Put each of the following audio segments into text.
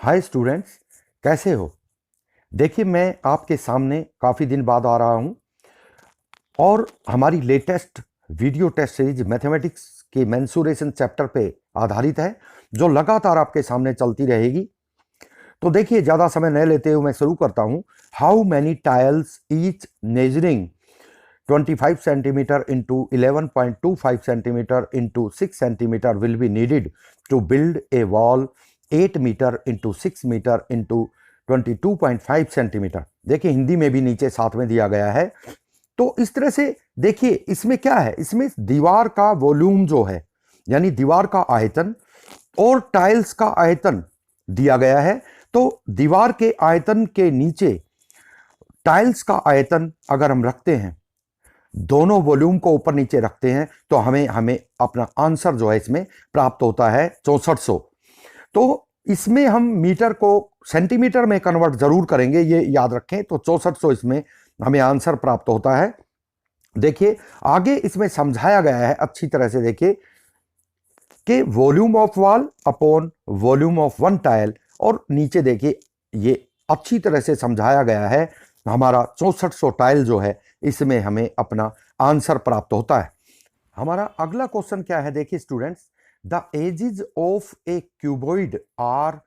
Hi students, कैसे हो। देखिए, मैं आपके सामने काफ़ी दिन बाद आ रहा हूँ और हमारी latest video test series mathematics के मेंसुरेशन चैप्टर पे आधारित है, जो लगातार आपके सामने चलती रहेगी। तो देखिए, ज़्यादा समय न लेते हुए मैं शुरू करता हूँ। How many tiles each measuring 25 centimetre into 11.25 centimetre into 6 centimetre will be needed to build a wall 8 metre into 6 metre into 22.5 centimetre. देखिए, हिंदी में भी नीचे साथ में दिया गया है। तो इस तरह से देखिए, इसमें क्या है, इसमें दीवार का वॉल्यूम जो है, यानी दीवार का आयतन और टाइल्स का आयतन दिया गया है। तो दीवार के आयतन के नीचे टाइल्स का आयतन अगर हम रखते हैं, दोनों वॉल्यूम को ऊपर नीचे रखते हैं, तो हमें अपना आंसर जो है इसमें प्राप्त होता है 6400। तो इसमें हम मीटर को सेंटीमीटर में कन्वर्ट जरूर करेंगे, ये याद रखें। तो 6400 इसमें हमें आंसर प्राप्त होता है। देखिए, आगे इसमें समझाया गया है अच्छी तरह से। देखिए कि volume of wall upon volume of one tile, और नीचे देखिए ये अच्छी तरह से समझाया गया है। हमारा 6400 टाइल जो है, इसमें हमें अपना आंसर प्राप्त होता है। हमारा अगला क्वेश्चन क्या है, देखिए students, the edges of a cuboid are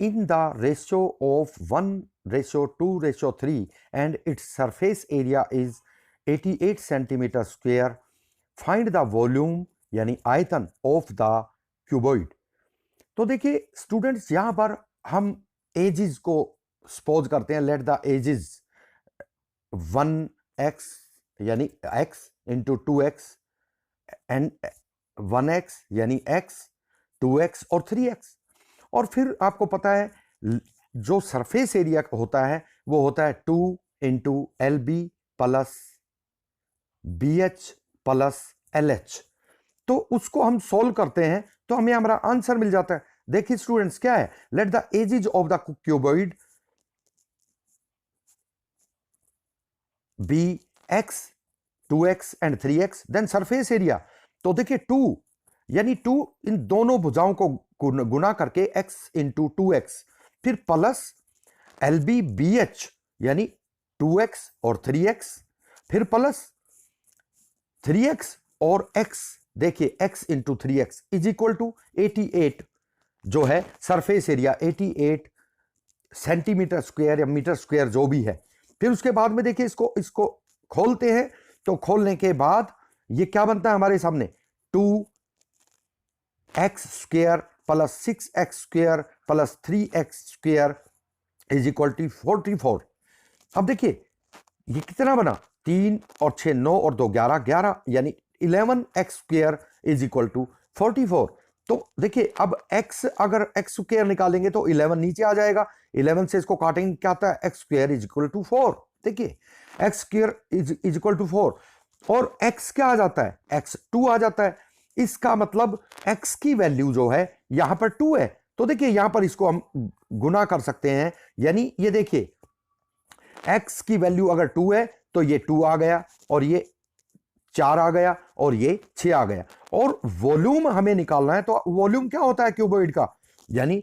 in the ratio of 1:2:3 and its surface area is 88 centimeter square. Find the volume यानी आयतन of the cuboid। तो देखिए स्टूडेंट्स, यहां पर हम एजेस को सपोज करते हैं। लेट द एजेस 1x यानी x into 2x and 1x यानी x, 2x और 3x। और फिर आपको पता है जो सरफेस एरिया होता है वो होता है 2 into L B plus B H plus L H. तो उसको हम सोल्व करते हैं तो हमें हमारा आंसर मिल जाता है। देखिए स्टूडेंट्स, क्या है, let the edges of the cuboid be X, 2x and 3x, then surface area. तो देखिए 2 यानी 2 इन दोनों भुजाओं को गुना करके x इंटू 2x, फिर plus L B B H यानी 2x और 3x, फिर प्लस 3x और x। देखिए x into 3x is equal to 88 जो है सरफेस एरिया, 88 सेंटीमीटर स्क्वायर या मीटर स्क्वायर जो भी है। फिर उसके बाद में देखिए इसको खोलते हैं। तो खोलने के बाद ये क्या बनता है हमारे सामने, 2x square plus 6x square plus 3x square is equal to 44। अब देखिए ये कितना बना, 3 और 6 9 और 2 11 11 यानी 11x square is equal to 44। तो देखिए अब x, अगर x स्क्वायर निकालेंगे तो 11 नीचे आ जाएगा। 11 से इसको काटेंगे, क्या आता है, x square is equal to 4। देखिए x square is equal to 4 और x क्या आ जाता है, x 2 आ जाता है। इसका मतलब x की वैल्यू जो है यहां पर 2 है। तो देखिए यहां पर इसको हम गुना कर सकते हैं, यानी ये देखिए x की वैल्यू अगर 2 है तो ये 2 आ गया और ये 4 आ गया और ये 6 आ गया। और वॉल्यूम हमें निकालना है, तो वॉल्यूम क्या होता है क्यूबॉइड का, यानी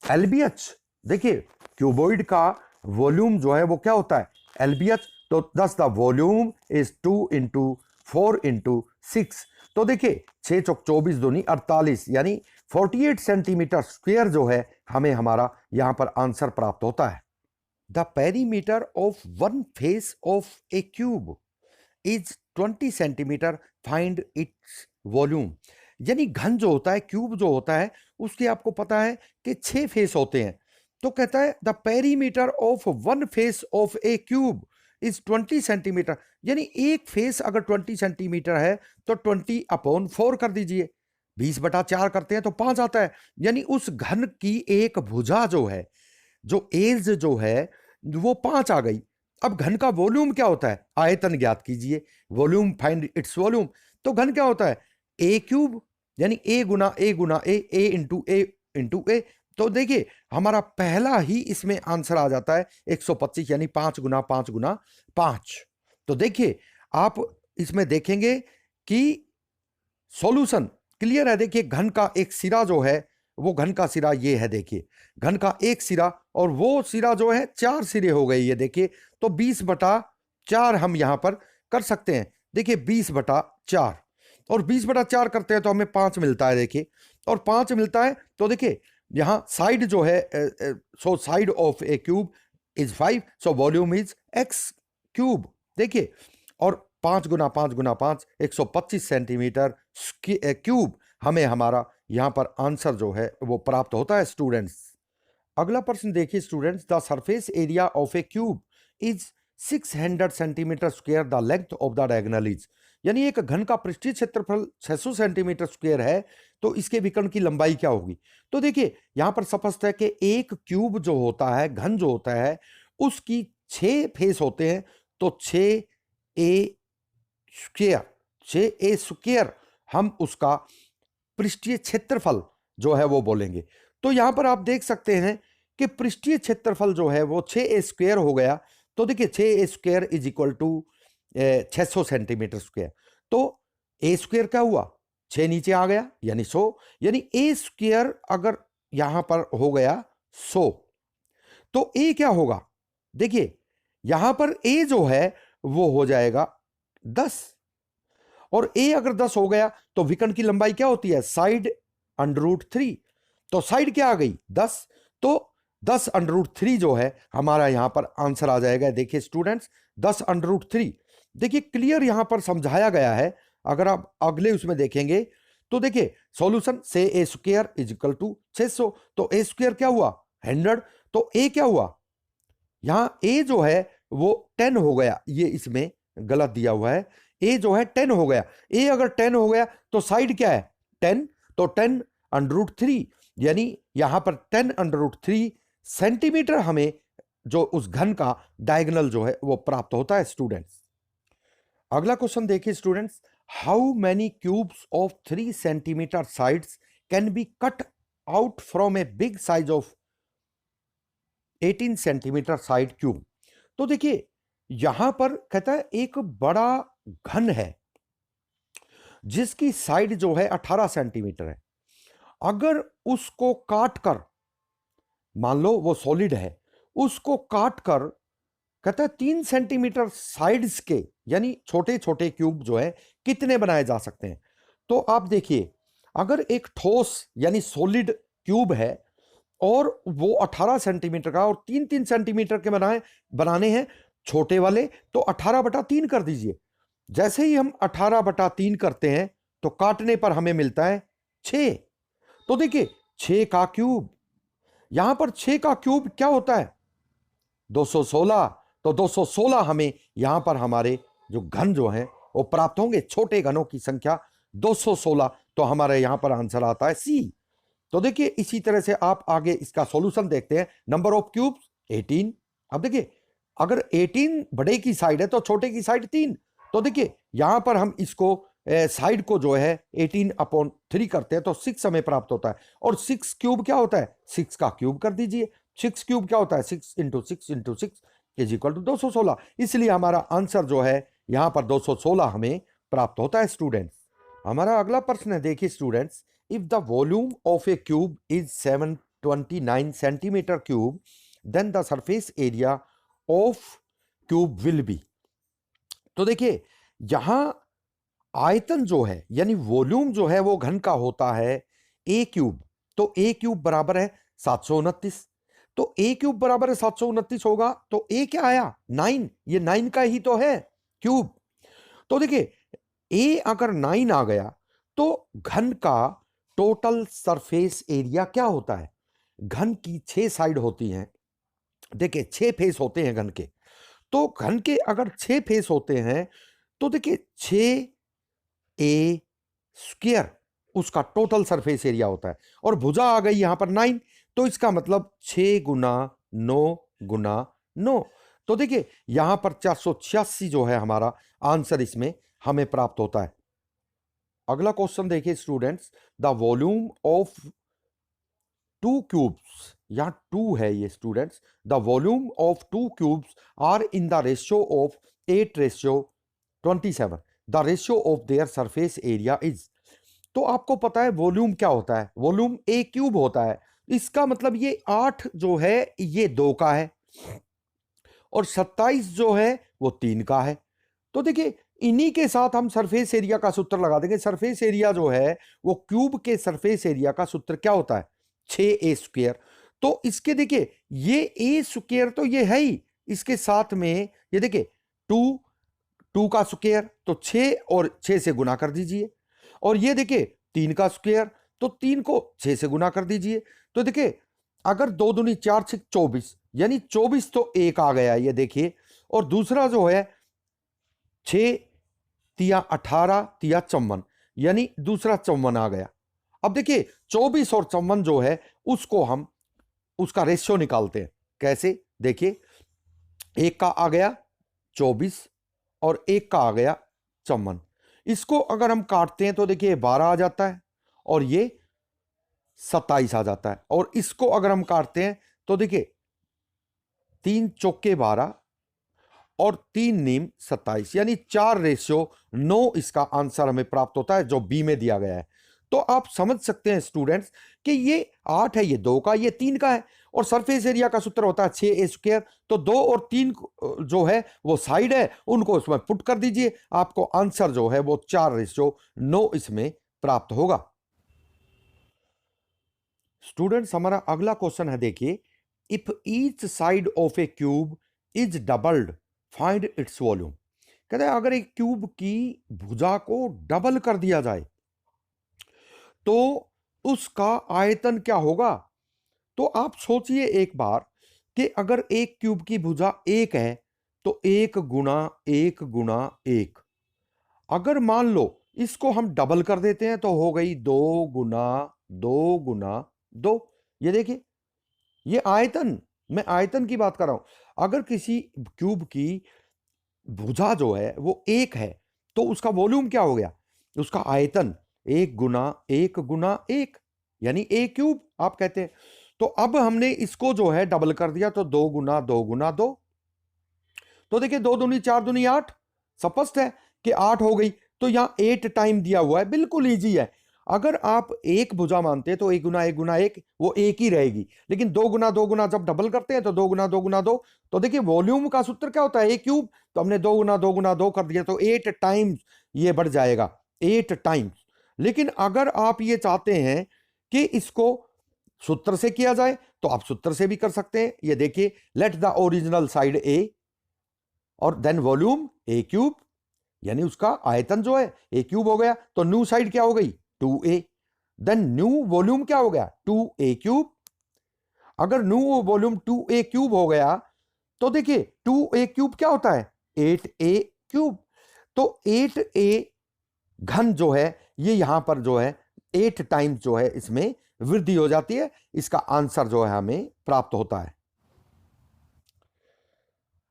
एलबीएच। देखिए क्यूबॉइड का वॉल्यूम जो है वो क्या होता है, एलबीएच। तो दस the volume is 2 into 4 into 6। तो देखिए 6 चौक 24 दूनी 48 यानी 48 सेंटीमीटर स्क्वायर जो है हमें हमारा यहां पर आंसर प्राप्त होता है। The perimeter of one face of A cube is 20 centimetre, find its volume. यानी घन जो होता है, क्यूब जो होता है, उसके आपको पता है कि 6 फेस होते हैं। तो कहता है the perimeter of one face of A cube is 20 centimetre, यानी एक फेस अगर 20 सेंटीमीटर है तो 20/4 कर दीजिए, 20/4 करते हैं तो 5 आता है। यानी उस घन की एक भुजा जो है, जो एज जो है वो 5 आ गई। अब घन का वॉल्यूम क्या होता है, आयतन ज्ञात कीजिए, वॉल्यूम फाइंड इट्स वॉल्यूम। तो घन क्या होता है, ए क्यूब, यानी ए गुना ए गुना ए इंटू ए इंटू ए। तो देखिए हमारा पहला ही इसमें आंसर आ जाता है 125, यानी 5 गुना 5 गुना 5। तो देखिए आप इसमें देखेंगे कि सॉल्यूशन क्लियर है। देखिए घन का एक सिरा जो है वो घन का सिरा ये है, देखिए घन का एक सिरा और वो सिरा जो है 4 सिरे हो गए, ये देखिए। तो 20/4 हम यहां पर कर सकते हैं, देखिए 20/4, और 20/4 करते हैं तो हमें 5 मिलता है, देखिए। और 5 मिलता है तो देखिए यहां साइड जो है, so side of A cube is 5, so volume is x cube, देखिए। और 5 गुना 5 गुना 5 125 सेंटीमीटर क्यूब हमें हमारा यहां पर आंसर जो है वो प्राप्त होता है स्टूडेंट्स। अगला प्रश्न देखिए students, the surface area of A cube is 600 centimetre square, the length of the diagonal is, यानी एक घन का पृष्ठीय क्षेत्रफल 600 सेंटीमीटर स्क्वायर है, तो इसके विकर्ण की लंबाई क्या होगी। तो देखिए यहां पर स्पष्ट है कि एक क्यूब जो होता है, घन जो होता है, उसकी 6 फेस होते हैं, तो 6a स्क्वायर, 6a स्क्वायर हम उसका पृष्ठीय क्षेत्रफल जो है वो बोलेंगे। तो यहां पर आप देख सकते हैं कि पृष्ठीय क्षेत्रफल जो है वो 6a स्क्वायर हो गया। तो देखिए 6a square is equal to 600 centimetre square. तो a स्क्वायर क्या हुआ, 6 नीचे आ गया यानी 100, यानी a स्क्वायर अगर यहां पर हो गया 100, तो a क्या होगा, देखिए यहां पर a जो है वो हो जाएगा 10, और a अगर 10 हो गया तो विकर्ण की लंबाई क्या होती है, साइड √3, तो साइड क्या आ गई 10, तो 10√3 जो है हमारा यहां पर आंसर आ जाएगा। देखिए स्टूडेंट्स 10√3, देखिए क्लियर यहां पर समझाया गया है। अगर आप अगले उसमें देखेंगे तो देखिए सॉल्यूशन से a square is equal to 600, तो a स्क्वायर क्या हुआ 100, तो a क्या हुआ, यहां a जो है वो 10 हो गया, ये इसमें गलत दिया हुआ है, a जो है 10 हो गया। a अगर 10 हो गया तो साइड क्या है 10, तो 10√3, यानी यहां पर 10√3 सेंटीमीटर हमें जो उस घन का डायगोनल जो है वो प्राप्त होता है स्टूडेंट्स। अगला क्वेश्चन देखिए students, how many cubes of 3 centimetre sides can be cut out from a big size of 18 centimetre side cube. तो देखिए यहां पर कहता है एक बड़ा घन है जिसकी साइड जो है 18 सेंटीमीटर है, अगर उसको काट कर, मान लो वो सॉलिड है, उसको काट कर कहता है 3 सेंटीमीटर साइड्स के, यानी छोटे छोटे क्यूब जो है कितने बनाए जा सकते हैं। तो आप देखिए अगर एक ठोस यानी सॉलिड क्यूब है और वो 18 सेंटीमीटर का और 3-3 सेंटीमीटर के बनाने हैं छोटे वाले, तो 18/3 कर दीजिए। जैसे ही हम 18/3 करते हैं तो काटने पर हमें मिलता है 6, तो देखिए 6 का क्यूब, यहां पर 6 का क्यूब क्या होता है 216, तो 216 हमें यहां पर हमारे जो घन जो हैं वो प्राप्त होंगे, छोटे घनों की संख्या 216, तो हमारे यहां पर आंसर आता है सी। तो देखिए इसी तरह से आप आगे इसका सॉल्यूशन देखते हैं, नंबर ऑफ क्यूब्स 18। अब देखिए अगर 18 बड़े की साइड है तो छोटे की साइड 3, तो देखिए यहां पर हम इसको साइड को जो है 18/3 करते हैं तो 6 हमें प्राप्त होता है, और 6 क्यूब क्या होता है 6 का क्यूब कर दीजिए, 6 क्यूब क्या होता है 6 × 6 × 6 इज इक्वल टू 216, इसलिए हमारा आंसर जो है यहां पर 216 हमें प्राप्त होता है स्टूडेंट्स। हमारा अगला प्रश्न है, देखिए students, if the volume of a cube is 729 centimeter cube, then the surface area of cube will be। तो देखिए यहां आयतन जो है यानी वॉल्यूम जो है वो घन का होता है a क्यूब, तो a क्यूब बराबर है 729, तो a क्यूब बराबर है 729 होगा, तो a क्या आया 9, ये 9 का ही तो है क्यूब। तो देखिए a अगर 9 आ गया तो घन का टोटल सरफेस एरिया क्या होता है, घन की 6 साइड होती हैं, देखिए 6 फेस होते हैं घन के, तो घन के अगर 6 फेस होते हैं तो देखिए 6a स्क्वायर उसका टोटल सरफेस एरिया होता है, और भुजा आ गई यहां पर 9, तो इसका मतलब 6 गुना 9 गुना 9, तो देखिए यहां पर 486 जो है हमारा आंसर इसमें हमें प्राप्त होता है। अगला क्वेश्चन देखिए students, the volume of 2 cubes, यहां 2 है ये students, the volume of 2 cubes are in the ratio of 8:27, the ratio of their surface area is. तो आपको पता है वॉल्यूम क्या होता है, वॉल्यूम ए क्यूब होता है। इसका मतलब ये 8 जो है ये 2 का है और 27 जो है वो 3 का है। तो देखिए इन्हीं के साथ हम सरफेस एरिया का सूत्र लगा देंगे। सरफेस एरिया जो है वो क्यूब के सरफेस एरिया का सूत्र क्या होता है, 6a²। तो इसके देखिए ये a² तो ये है ही, इसके साथ में ये देखिए 2 का स्क्वायर तो 6 और 6 से गुना कर दीजिए, और ये देखिए 3 का स्क्वायर तो 3 को 6 से गुना कर दीजिए। तो देखिए अगर 2 दूनी 4 6 24, यानी 24 तो 1 आ गया ये देखिए, और दूसरा जो है 6 तिया 18 तिया 54, यानी दूसरा 54 आ गया। अब देखिए 24 और 54 जो है उसको हम उसका रेशियो निकालते हैं। कैसे, देखिए 1 का आ गया 24 और 1 का आ गया 54। इसको अगर हम काटते हैं तो देखिए 12 आ जाता है और ये 27 आ जाता है। और इसको अगर हम काटते हैं तो देखिए 3 चौके 12 और 3 नीम 27, यानी 4:9 इसका आंसर हमें प्राप्त होता है जो बी में दिया गया है। तो आप समझ सकते हैं स्टूडेंट्स कि ये 8 है, ये 2 का, ये 3 का है, और सरफेस एरिया का सूत्र होता है 6a²। तो 2 और 3 जो है वो साइड है, उनको उसमें पुट कर दीजिए, आपको आंसर जो है वो 4:9 इसमें प्राप्त होगा। स्टूडेंट्स हमारा अगला क्वेश्चन है, देखिए if each side of A cube is doubled find its volume. कहते हैं अगर एक क्यूब की भुजा को डबल कर दिया जाए तो उसका आयतन क्या होगा। तो आप सोचिए एक बार कि अगर एक क्यूब की भुजा 1 है तो 1 गुना 1 गुना 1। अगर मान लो इसको हम डबल कर देते हैं तो हो गई 2 गुना 2 गुना 2। ये देखिए ये आयतन, मैं आयतन की बात कर रहा हूं। अगर किसी क्यूब की भुजा जो है वो 1 है तो उसका वॉल्यूम क्या हो गया, उसका आयतन 1 गुना 1 गुना 1, यानी ए क्यूब आप कहते हैं। तो अब हमने इसको जो है डबल कर दिया तो 2 गुना 2 गुना 2। तो देखिए 2 दूनी 4 दूनी 8, स्पष्ट है कि 8 हो गई। तो यहां 8 टाइम दिया हुआ है, बिल्कुल इजी है। अगर आप एक भुजा मानते हैं तो 1 गुना 1 गुना 1 वो एक ही रहेगी, लेकिन 2 गुना 2 गुना जब डबल करते हैं तो 2 गुना 2 गुना 2। तो देखिए वॉल्यूम का सूत्र क्या होता है, ए क्यूब। तो हमने 2 गुना 2 गुना 2 कर दिया तो 8 टाइम्स ये बढ़ जाएगा, 8 टाइम्स। लेकिन अगर आप ये चाहते हैं कि इसको सूत्र से किया जाए तो आप सूत्र से भी कर सकते हैं। ये देखिए लेट द ओरिजिनल साइड ए और देन वॉल्यूम ए क्यूब, यानी उसका आयतन जो है ए क्यूब हो गया। तो न्यू साइड क्या हो गई 2a, देन न्यू वॉल्यूम क्या हो गया 2a क्यूब। अगर न्यू वॉल्यूम 2a क्यूब हो गया तो देखिए 2a क्यूब क्या होता है 8a क्यूब। तो 8a घन जो है ये यहां पर जो है 8 टाइम्स जो है इसमें वृद्धि हो जाती है। इसका आंसर जो है हमें प्राप्त होता है।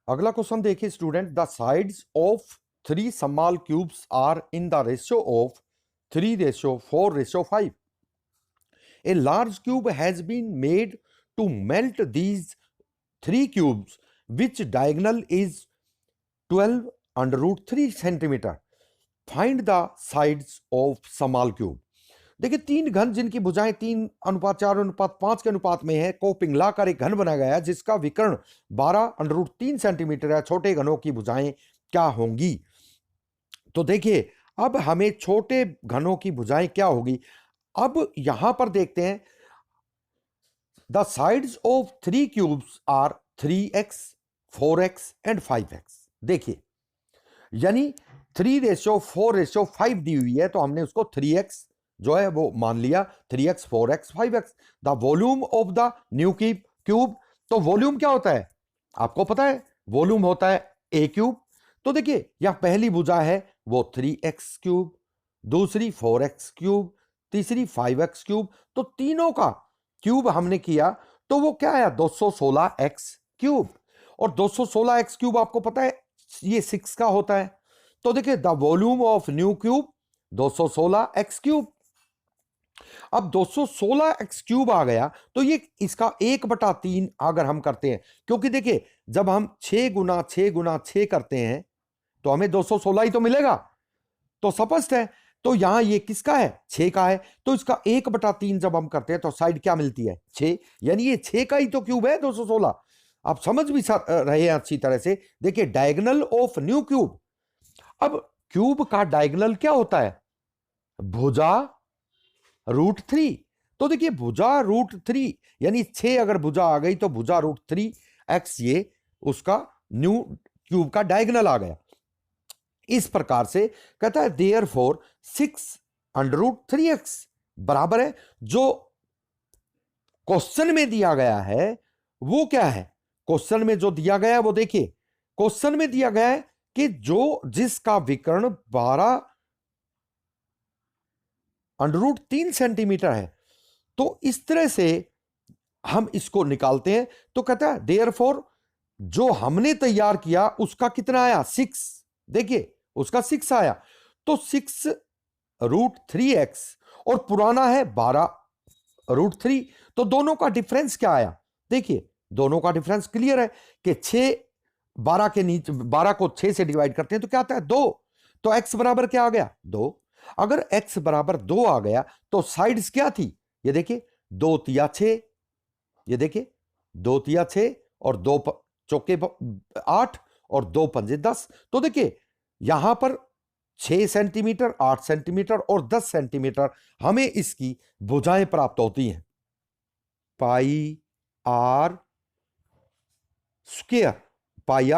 अगला क्वेश्चन देखिए student, the sides of 3 small cubes are in the ratio of 3:4:5. A large cube has been made to melt these 3 cubes, which diagonal is 12 under root 3 centimeter. Find the sides of small cube. देखिए 3 घन जिनकी भुजाएं 3:4:5 के अनुपात में है को पिघलाकर एक घन बनाया गया है जिसका विकर्ण 12 अंडर रूट 3 सेंटीमीटर है। छोटे घनों की भुजाएं क्या होंगी। तो देखिए अब हमें छोटे घनों की भुजाएं क्या होगी। अब यहां पर देखते हैं the sides of 3 cubes are 3x 4x and 5x। देखिए यानी 3:4:5 दी हुई है तो हमने उसको 3x जो है वो मान लिया, 3x 4x 5x। The volume of the new cube, तो वॉल्यूम क्या होता है आपको पता है, वॉल्यूम होता है ए क्यूब। तो देखिए यहां पहली भुजा है वो 3x क्यूब, दूसरी 4x क्यूब, तीसरी 5x क्यूब। तो तीनों का क्यूब हमने किया तो वो क्या है 216x क्यूब। और 216x क्यूब आपको पता है ये 6 का होता है। तो देखिए the volume of new cube 216x cube. अब 216x क्यूब आ गया तो ये इसका 1/3 अगर हम करते हैं, क्योंकि देखिए जब हम 6 गुना 6 करते हैं तो हमें 216 ही तो मिलेगा। तो स्पष्ट है तो यहां ये किसका है, 6 का है, तो इसका 1/3 जब हम करते हैं तो साइड क्या मिलती है, 6, यानी ये 6 का ही तो क्यूब है 216। आप समझ भी रहे हैं अच्छी तरह से। देखिए डायगोनल ऑफ न्यू क्यूब, अब क्यूब का डायगोनल क्या होता है, भुजा √3। तो देखिए भुजा √3 यानी 6 अगर भुजा आ गई तो भुजा √3x ये उसका न्यू क्यूब का डायगोनल आ गया। इस प्रकार से कहता है देयरफॉर 6√3x बराबर है, जो क्वेश्चन में दिया गया है वो क्या है, क्वेश्चन में जो दिया गया है वो देखिए, क्वेश्चन में दिया गया है कि जो जिसका विकर्ण 12√3 सेंटीमीटर है। तो इस तरह से हम इसको निकालते हैं, तो कहता है देयरफॉर जो हमने तैयार किया उसका कितना आया, 6, देखिए उसका 6 आया, तो 6√3x और पुराना है 12√3, तो दोनों का डिफरेंस क्या आया, देखिए दोनों का डिफरेंस क्लियर है कि 6 12 के नीचे 12 को 6 से डिवाइड करते हैं तो क्या आता है 2, तो x बराबर क्या आ गया 2। अगर x बराबर 2 आ गया तो साइड्स क्या थी, ये देखिए 2 तिया 6, ये देखिए 2 तिया 6 और 2 चौके 8 और 2 पंजे 10, तो देखिए यहां पर 6 सेंटीमीटर 8 सेंटीमीटर और 10 सेंटीमीटर हमें इसकी भुजाएं प्राप्त होती हैं। पाई आर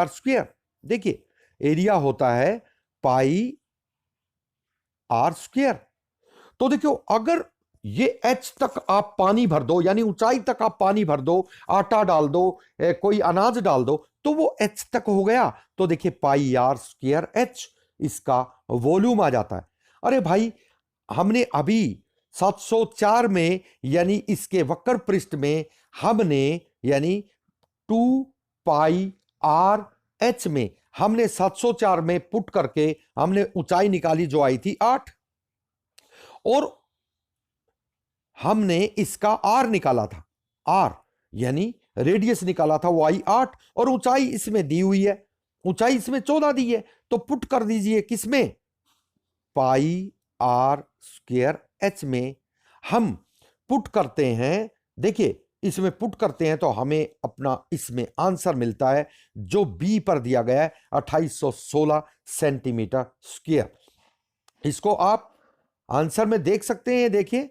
स्क्वायर, देखिए एरिया होता है पाई आर स्क्वायर। तो देखियो अगर ये h तक आप पानी भर दो, यानी ऊंचाई तक आप पानी भर दो, आटा डाल दो, कोई अनाज डाल दो, तो वो h तक हो गया, तो देखिए पाई आर स्क्वायर h इसका वॉल्यूम आ जाता है। अरे भाई हमने अभी 704 में यानी इसके वक्र पृष्ठ में हमने यानी 2 पाई आर एच में हमने 704 में पुट करके हमने ऊंचाई निकाली जो आई थी 8, और हमने इसका आर निकाला था, आर यानी रेडियस निकाला था, वो आई 8 और ऊंचाई इसमें दी हुई है, ऊंचाई इसमें 14 दी है, तो पुट कर दीजिए किसमें, पाई आर स्क्वायर एच में हम पुट करते हैं। देखिए इसमें पुट करते हैं तो हमें अपना इसमें आंसर मिलता है जो बी पर दिया गया है 2816 सेंटीमीटर स्क्वायर। इसको आप आंसर में देख सकते हैं, देखिए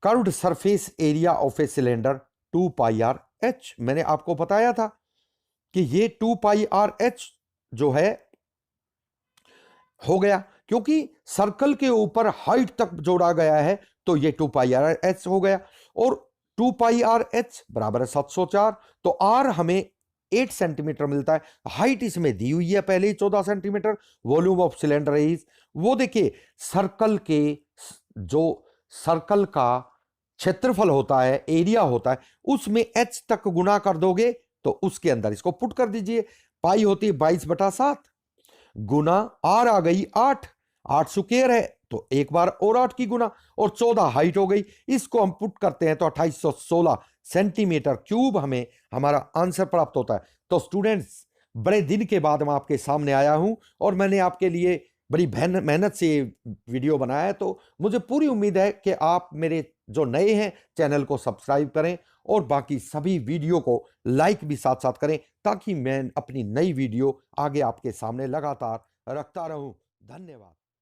curved surface area of a cylinder 2 pi R H, मैंने आपको बताया था कि ये 2 पाई आर एच जो है हो गया, क्योंकि सर्कल के ऊपर हाइट तक जोड़ा गया है तो ये 2 पाई आर एच हो गया, और 2 पाई आर एच बराबर है 704, तो आर हमें 8 सेंटीमीटर मिलता है, हाइट इसमें दी हुई है पहले ही 14 centimetre, volume of cylinder is, वो देखिए सर्कल के जो सर्कल का क्षेत्रफल होता है, एरिया होता है, उसमें एच तक गुना कर दोगे तो उसके अंदर इसको पुट कर दीजिए, पाई होती है 22/7 गुना आर आ गई 8 स्क्वायर है तो एक बार और 8 की गुना, और 14 हाइट हो गई, इसको हम पुट करते हैं तो 2816 सेंटीमीटर क्यूब हमें हमारा आंसर प्राप्त होता है। तो स्टूडेंट्स बड़े दिन के बाद मैं आपके सामने आया हूं और मैंने आपके लिए बड़ी मेहनत से वीडियो बनाया है, तो मुझे पूरी उम्मीद है कि आप मेरे जो नए हैं चैनल को सब्सक्राइब करें और बाकी सभी वीडियो को लाइक भी साथ साथ करें, ताकि मैं अपनी नई वीडियो आगे आपके सामने लगातार रखता रहूं। धन्यवाद।